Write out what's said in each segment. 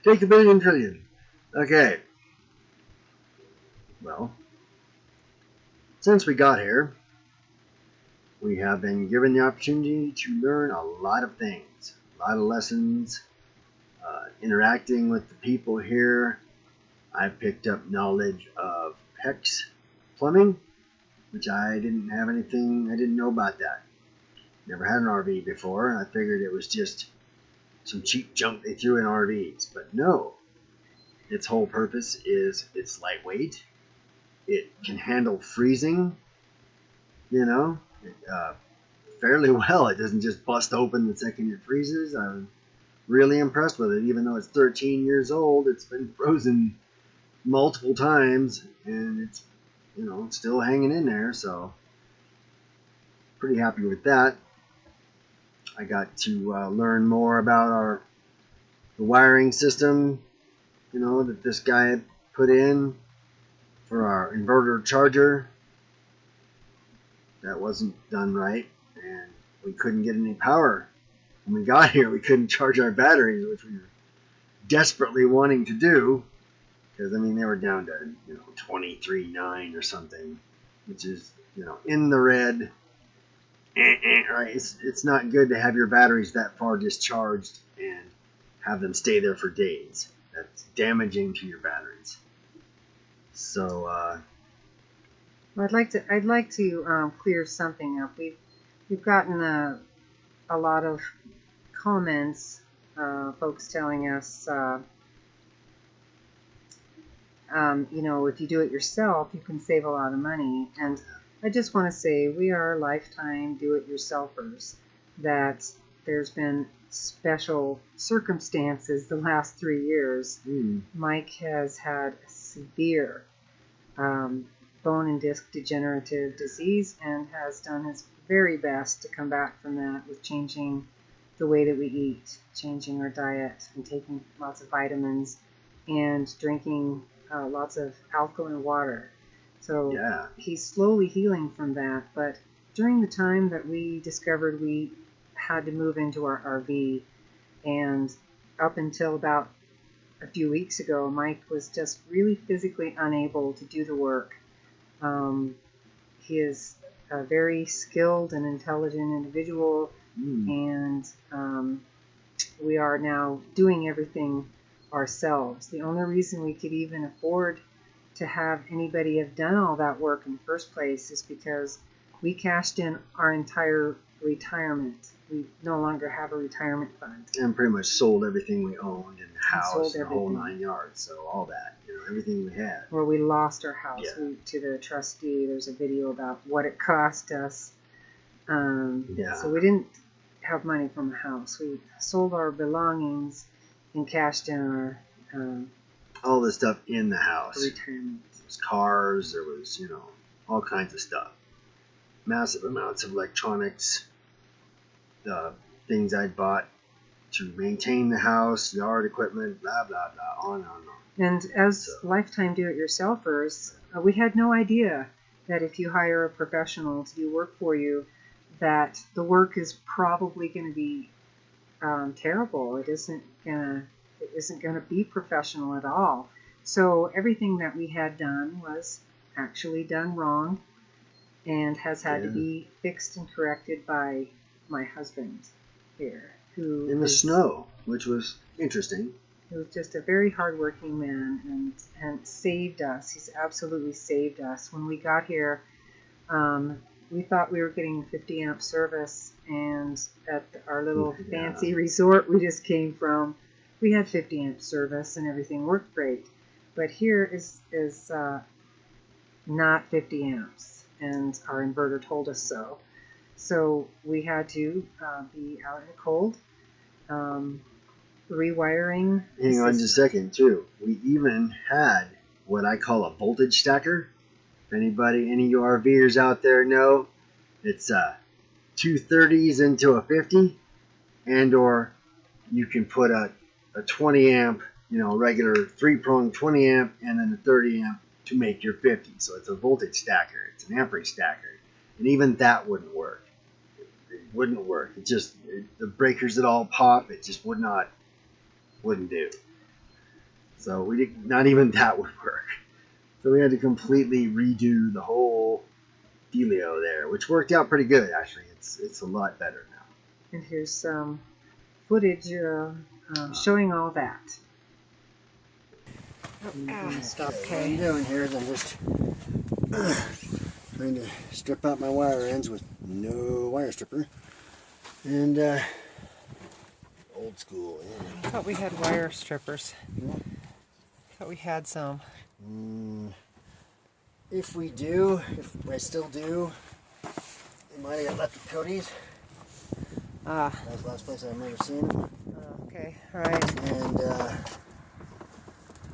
Take a billion trillion. Okay. Well, since we got here, we have been given the opportunity to learn a lot of things, a lot of lessons, interacting with the people here. I've picked up knowledge of PEX plumbing, which I didn't know about that. Never had an RV before. I figured it was just some cheap junk they threw in RVs, but no. Its whole purpose is it's lightweight. It can handle freezing, fairly well. It doesn't just bust open the second it freezes. I'm really impressed with it. Even though it's 13 years old, it's been frozen multiple times, and it's still hanging in there. So pretty happy with that. I got to learn more about the wiring system, that this guy put in for our inverter charger. That wasn't done right, and we couldn't get any power. When we got here, we couldn't charge our batteries, which we were desperately wanting to do, because they were down to 23.9 or something, which is in the red. Right? It's not good to have your batteries that far discharged and have them stay there for days. That's damaging to your batteries. So I'd like to clear something up. We've gotten a lot of comments, folks telling us, if you do it yourself, you can save a lot of money. And I just want to say we are lifetime do-it-yourselfers, that there's been special circumstances the last 3 years. Mike has had a severe bone and disc degenerative disease and has done his very best to come back from that with changing the way that we eat, changing our diet, and taking lots of vitamins and drinking lots of alkaline water. So yeah, he's slowly healing from that. But during the time that we discovered we had to move into our RV, and up until about a few weeks ago, Mike was just really physically unable to do the work. He is a very skilled and intelligent individual, and we are now doing everything ourselves. The only reason we could even afford to have anybody have done all that work in the first place is because we cashed in our entire retirement. We no longer have a retirement fund. And pretty much sold everything we owned in the house, the whole 9 yards. So all that, everything we had. Or we lost our house to the trustee. There's a video about what it cost us. So we didn't have money from a house. We sold our belongings and cashed in our all the stuff in the house. Retirement. There was cars. There was all kinds of stuff. Massive amounts of electronics. The things I'd bought to maintain the house, yard equipment, blah blah blah, on and on. And as lifetime do-it-yourselfers, we had no idea that if you hire a professional to do work for you, that the work is probably going to be terrible. It isn't going to be professional at all. So everything that we had done was actually done wrong, and has had to be fixed and corrected by my husband here, who in the snow, which was interesting. He was just a very hardworking man, and saved us. He's absolutely saved us. When we got here, we thought we were getting 50 amp service, and at our little fancy resort we just came from, we had 50 amp service and everything worked great. But here is not 50 amps, and our inverter told us so. So we had to be out in the cold, rewiring. Hang on just a second, too. We even had what I call a voltage stacker. If any of you RVers out there know, it's 230s into a 50, and or you can put a 20 amp, regular 3-prong 20 amp, and then a 30 amp to make your 50. So it's a voltage stacker. It's an amperage stacker. And even that wouldn't work. It wouldn't work. The breakers would all pop. It just wouldn't do. So we did, not even that would work. So we had to completely redo the whole dealio there, which worked out pretty good actually. It's a lot better now. And here's some footage showing all that. Stop. Okay. What I'm doing here is I'm just trying to strip out my wire ends with no wire stripper. And old school. Yeah. I thought we had wire strippers. Yeah. I thought we had some. If we do, if I still do, they might have got left with Cody's. That's the last place I remember seeing them. Okay, all right. And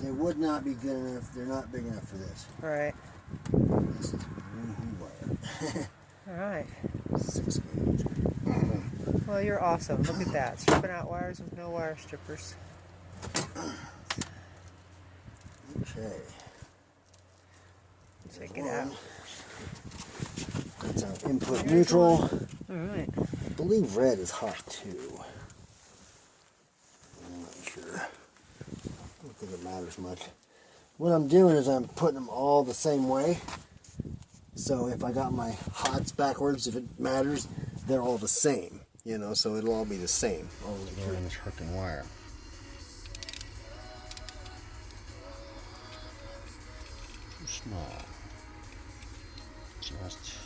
they would not be good enough. They're not big enough for this. All right. This is wire. All right. 6 gauge. Well, you're awesome. Look at that. Stripping out wires with no wire strippers. Okay. Check it out. That's our input neutral. All right. I believe red is hot too. I'm not sure. I don't think it matters much. What I'm doing is I'm putting them all the same way. So if I got my hots backwards, if it matters, they're all the same. You know, so it'll all be the same all the way through this freaking wire. Too small. Just.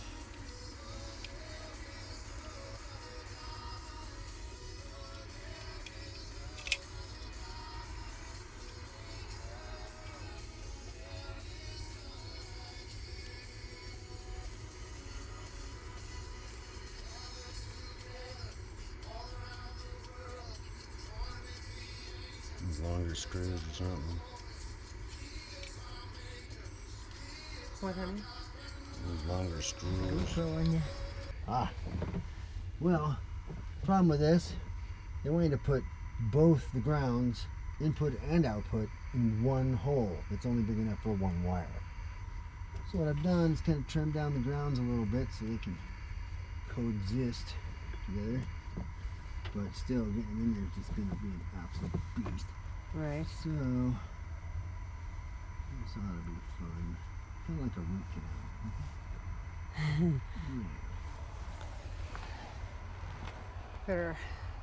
Longer screws or something. What, honey? Longer screws. Well, problem with this, they want you to put both the grounds, input and output, in one hole that's only big enough for one wire. So what I've done is kind of trimmed down the grounds a little bit so they can coexist together. But still, getting in there is just going to be an absolute beast. Right. So, this ought to be fun. Kind of like a root canal. Got our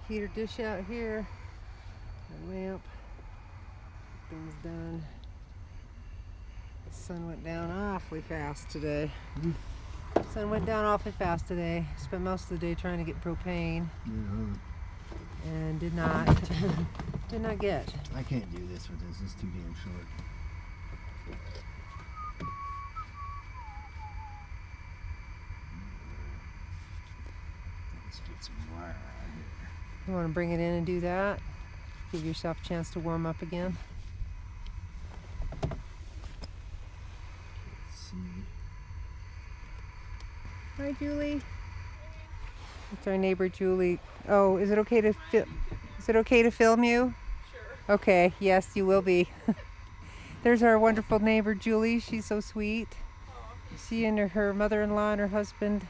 heater dish out here. Our lamp. Things done. The sun went down awfully fast today. Sun went down awfully fast today. Spent most of the day trying to get propane. And did not get. I can't do this with this. It's too damn short. Let's get some wire out here. You want to bring it in and do that? Give yourself a chance to warm up again. Let's see. Hi, Julie. It's our neighbor Julie. Oh, is it okay to film you? Sure. Okay, yes, you will be. There's our wonderful neighbor Julie. She's so sweet. She and her mother-in-law and her husband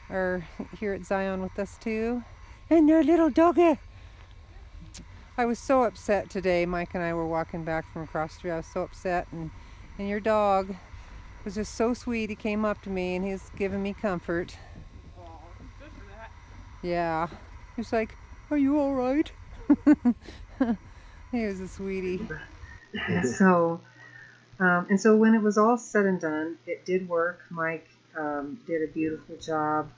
are here at Zion with us too. And their little doggy. I was so upset today. Mike and I were walking back from across the street. I was so upset, and your dog was just so sweet. He came up to me and he was giving me comfort. Yeah. He was like, "Are you all right?" He was a sweetie. And so when it was all said and done, it did work. Mike did a beautiful job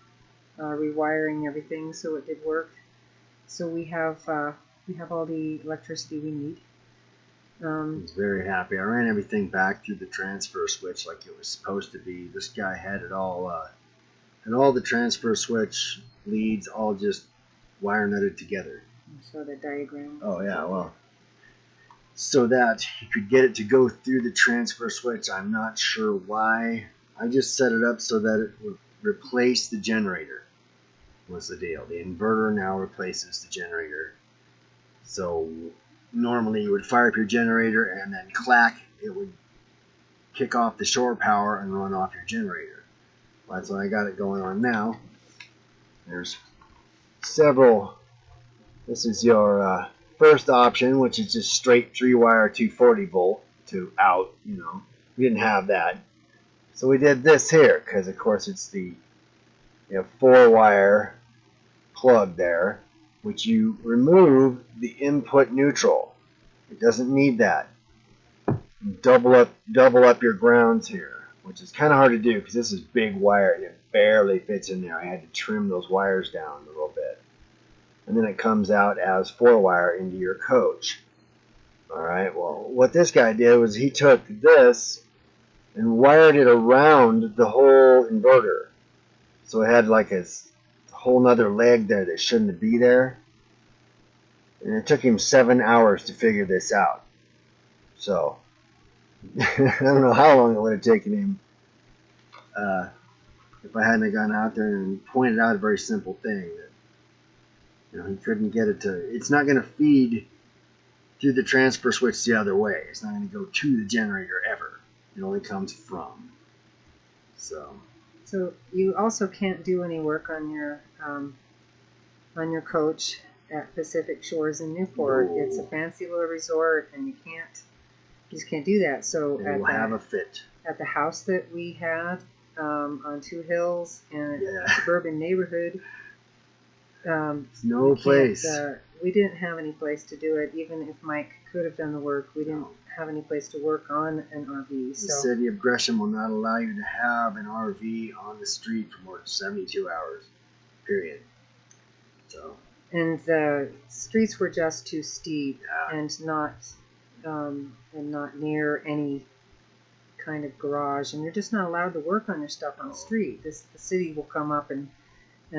rewiring everything, so it did work. So we have all the electricity we need. I was very happy. I ran everything back through the transfer switch like it was supposed to be. This guy had it all, and all the transfer switch leads all just wire nutted together. So the diagram. Oh yeah, well, so that you could get it to go through the transfer switch. I'm not sure why. I just set it up so that it would replace the generator. Was the deal. The inverter now replaces the generator. So normally you would fire up your generator and then clack, it would kick off the shore power and run off your generator. That's why I got it going on now. There's several. This is your first option, which is just straight 3-wire 240 volt to out. We didn't have that, so we did this here because, of course, it's the 4-wire plug there, which you remove the input neutral. It doesn't need that. Double up your grounds here, which is kind of hard to do because this is big wire and it barely fits in there. I had to trim those wires down a little bit. And then it comes out as 4-wire into your coach. Alright, well, what this guy did was he took this and wired it around the whole inverter. So it had like a whole nother leg there that shouldn't be there. And it took him 7 hours to figure this out. So, I don't know how long it would have taken him if I hadn't gone out there and pointed out a very simple thing that he couldn't get it to. It's not going to feed through the transfer switch the other way. It's not going to go to the generator ever. It only comes from. So you also can't do any work on your coach at Pacific Shores in Newport. No. It's a fancy little resort, and you just can't do that. So it will have a fit. At the house that we had on Two Hills in a suburban neighborhood, no place. We didn't have any place to do it. Even if Mike could have done the work, we didn't have any place to work on an RV. The city of Gresham will not allow you to have an RV on the street for more than 72 hours. Period. So. And the streets were just too steep and not near any kind of garage, and you're just not allowed to work on your stuff on the street. The city will come up and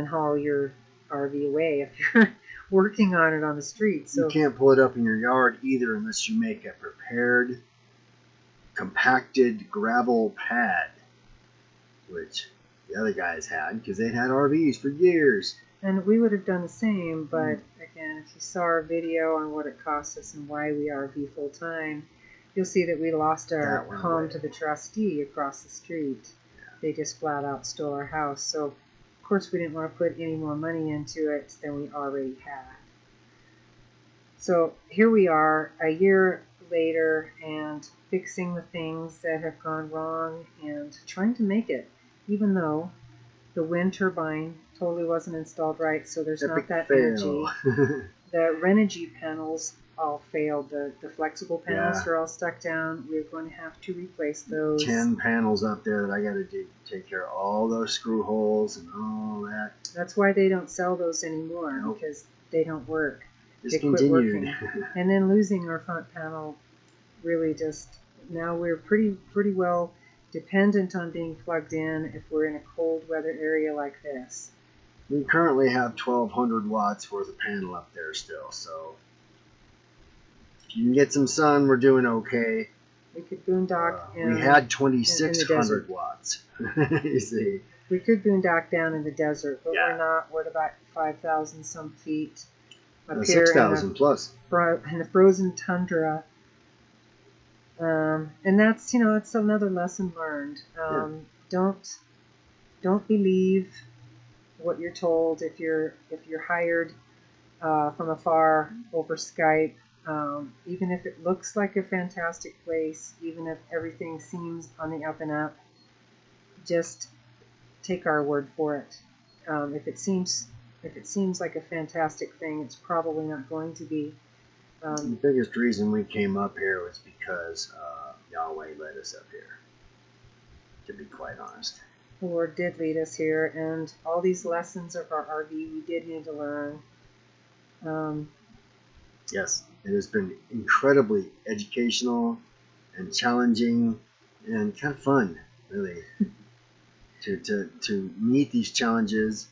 haul your RV away if you're working on it on the street. So you can't pull it up in your yard either unless you make a prepared, compacted gravel pad, which the other guys had because they'd had RVs for years. And we would have done the same, but again, if you saw our video on what it cost us and why we RV full time, you'll see that we lost our home to the trustee across the street. They just flat out stole our house. So, of course, we didn't want to put any more money into it than we already had. So here we are a year later and fixing the things that have gone wrong and trying to make it, even though the wind turbine totally wasn't installed right, so there's not that energy. The Renogy panels all failed. The flexible panels are all stuck down. We're going to have to replace those. 10 panels up there that I got to do. Take care of all those screw holes and all that. That's why they don't sell those anymore, because they don't work. Discontinued. They quit working. And then losing our front panel really just, now we're pretty well dependent on being plugged in if we're in a cold weather area like this. We currently have 1,200 watts worth of panel up there still, so if you can get some sun, we're doing okay. We could boondock. We had 2,600 watts. You see. We could boondock down in the desert, but we're not. We're at about 5,000 some feet up here 6,000 plus in the frozen tundra. And that's it's another lesson learned. Don't believe what you're told if you're hired from afar over Skype. Even if it looks like a fantastic place, even if everything seems on the up and up, just take our word for it. If it seems like a fantastic thing, it's probably not going to be. The biggest reason we came up here was because Yahweh led us up here, to be quite honest. The Lord did lead us here, and all these lessons of our RV we did need to learn. Yes, it has been incredibly educational and challenging and kind of fun, really, to meet these challenges,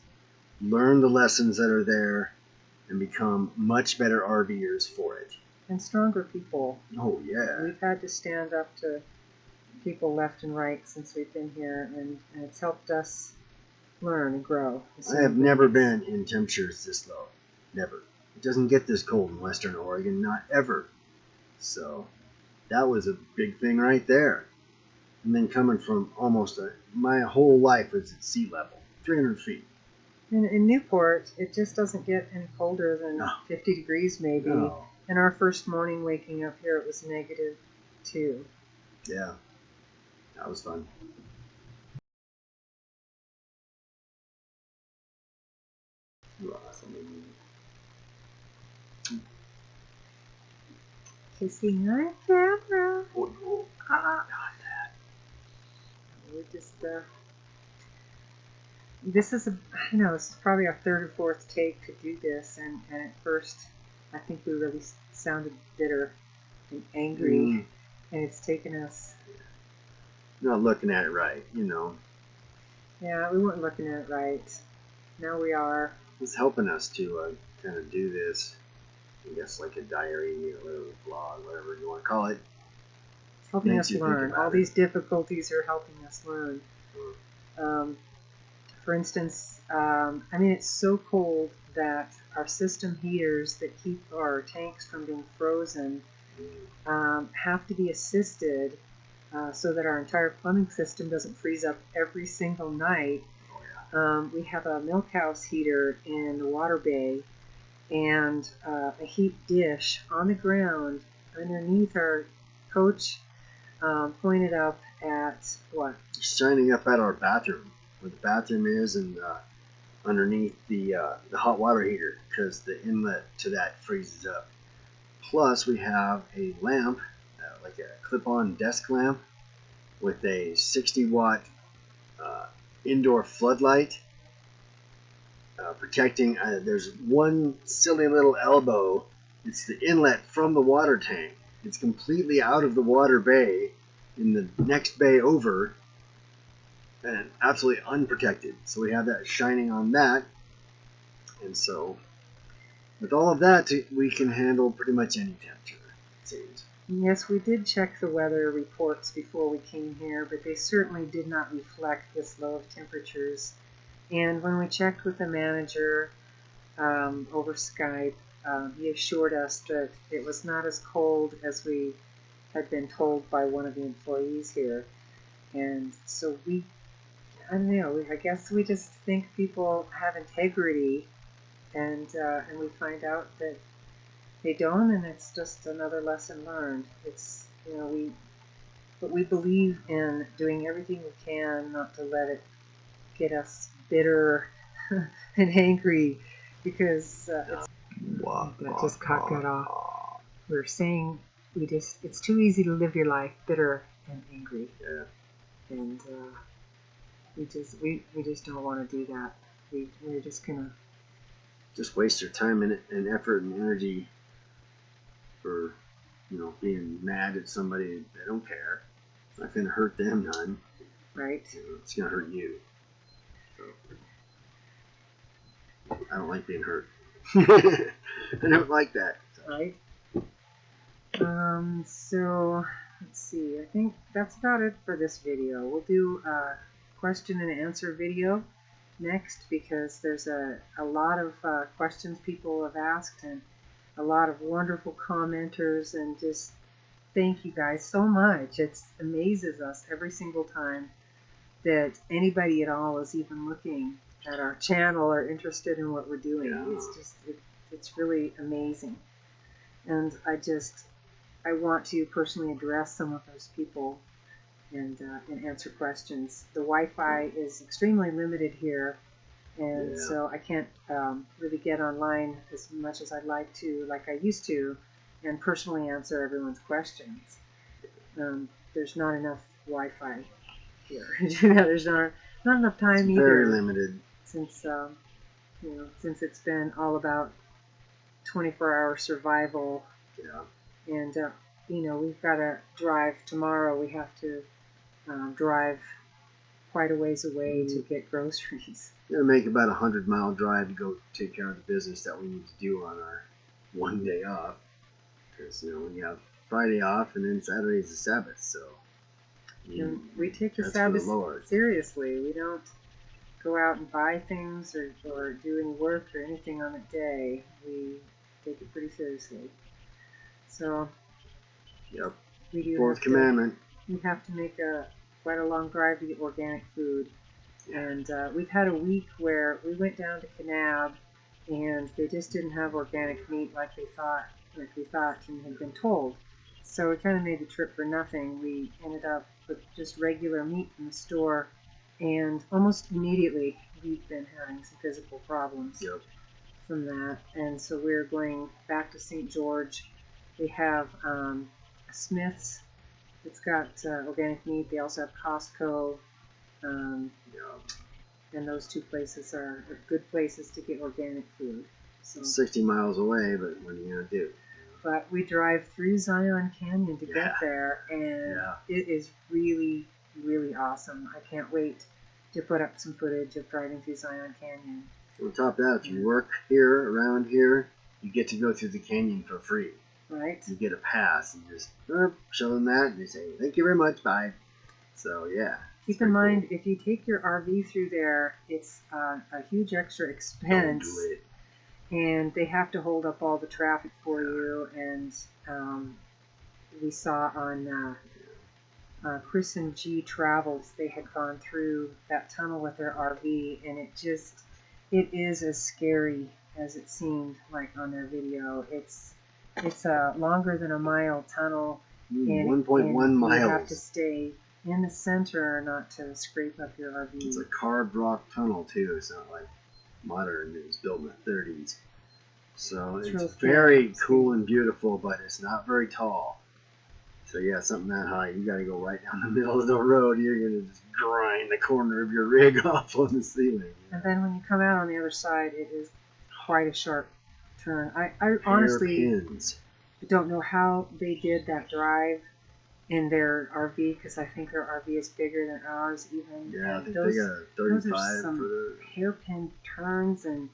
learn the lessons that are there, and become much better RVers for it. And stronger people. Oh, yeah. We've had to stand up to people left and right since we've been here, and it's helped us learn and grow. I have never been in temperatures this low. Never. It doesn't get this cold in Western Oregon, not ever. So that was a big thing right there. And then coming from my whole life was at sea level, 300 feet. In Newport, it just doesn't get any colder than 50 degrees maybe. No. And our first morning waking up here, it was -2. Yeah, that was fun. Kissing our camera. Oh no, Ah. not that. We just, this is I know this is probably our third or fourth take to do this, and at first I think we really sounded bitter and angry, and it's taken us. Not looking at it right, you know. Yeah, we weren't looking at it right. Now we are. It's helping us to kind of do this. I guess like a diary or a vlog, whatever you want to call it. It's helping us learn. All these difficulties are helping us learn. For instance, I mean, it's so cold that our system heaters that keep our tanks from being frozen have to be assisted so that our entire plumbing system doesn't freeze up every single night. We have a milk house heater in the water bay and a heat dish on the ground underneath our coach, pointed up at what? Shining up at our bathroom, where the bathroom is, and underneath the hot water heater, because the inlet to that freezes up. Plus, we have a lamp, like a clip-on desk lamp, with a 60-watt indoor floodlight protecting. There's one silly little elbow. It's the inlet from the water tank. It's completely out of the water bay in the next bay over and absolutely unprotected. So we have that shining on that. And so with all of that, we can handle pretty much any temperature, it seems. Yes, we did check the weather reports before we came here, but they certainly did not reflect this low of temperatures. And when we checked with the manager over Skype, he assured us that it was not as cold as we had been told by one of the employees here. And so I don't know, I guess we just think people have integrity, and we find out that they don't, and it's just another lesson learned. It's, you know, but we believe in doing everything we can not to let it get us bitter and angry, because that just got off. We're saying it's too easy to live your life bitter and angry. Yeah. And we just don't want to do that. We're just gonna just waste your time and effort and energy for, you know, being mad at somebody. They don't care. It's not going to hurt them none. Right. You know, it's going to hurt you. So, I don't like being hurt. I don't like that. So. Right. So let's see. I think that's about it for this video. We'll do a question and answer video next, because there's a lot of questions people have asked, and a lot of wonderful commenters, and just thank you guys so much. It amazes us every single time that anybody at all is even looking at our channel or interested in what we're doing. Yeah. It's just it's really amazing. And I want to personally address some of those people and answer questions. The Wi-Fi is extremely limited here, and so I can't really get online as much as I'd like to, like I used to, and personally answer everyone's questions. There's not enough Wi-Fi here. There's not enough time either. Very limited. Since since it's been all about 24-hour survival. Yeah. And we've got to drive tomorrow. We have to drive quite a ways away to get groceries. We're gonna make about 100-mile drive to go take care of the business that we need to do on our one day off. Because we have Friday off, and then Saturday is the Sabbath. So we take the Sabbath seriously. We don't go out and buy things or do any work or anything on that day. We take it pretty seriously. So, yep. We do Fourth commandment. We have to make quite a long drive to get organic food. And we've had a week where we went down to Kanab, and they just didn't have organic meat like they thought like we thought and had been told. So we kind of made the trip for nothing. We ended up with just regular meat from the store, and almost immediately we've been having some physical problems from that. And so we're going back to St. George. They have a Smith's. It's got organic meat. They also have Costco. And those two places are good places to get organic food. So 60 miles away, but what are you going to do? But we drive through Zion Canyon to get there, and it is really, really awesome. I can't wait to put up some footage of driving through Zion Canyon. On top of that, if you work here, around here, you get to go through the canyon for free. Right. You get a pass. You just show them that, and they say, thank you very much, bye. So, yeah. Keep in mind, if you take your RV through there, it's a huge extra expense. Don't do it. And they have to hold up all the traffic for you. And we saw on Chris and G Travels, they had gone through that tunnel with their RV, and it is as scary as it seemed like on their video. It's a longer than a mile tunnel, and 1.1 miles. You have to stay in the center not to scrape up your RV. It's a carved rock tunnel too. It's not like modern. It was built in the 30s. So it's very cool and beautiful, but it's not very tall. So yeah, something that high, you got to go right down the middle of the road. You're going to just grind the corner of your rig off on the ceiling. And then when you come out on the other side, it is quite a sharp turn. I honestly don't know how they did that drive in their RV, because I think their RV is bigger than ours even. Yeah, I think those, they got a 35 those are some for the hairpin turns, and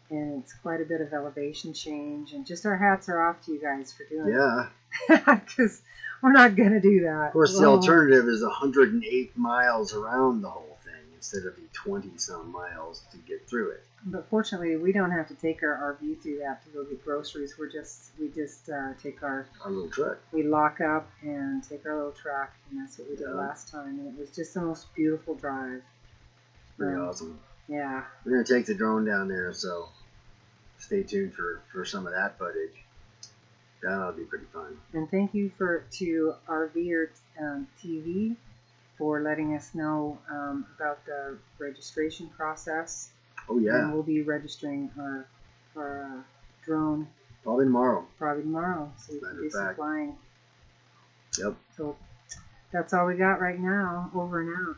it's quite a bit of elevation change. And just our hats are off to you guys for doing it. Because we're not going to do that. Of course, the alternative is 108 miles around the whole thing instead of the 20-some miles to get through it. But fortunately, we don't have to take our RV through that to go get groceries. We just take our little truck. We lock up and take our little truck, and that's what we did last time. And it was just the most beautiful drive. Pretty awesome. Yeah. We're going to take the drone down there, so stay tuned for some of that footage. That'll be pretty fun. And thank you to RVer TV for letting us know about the registration process. Oh, yeah. And we'll be registering our drone. Probably tomorrow. So we can do some flying. Yep. So that's all we got right now. Over and out.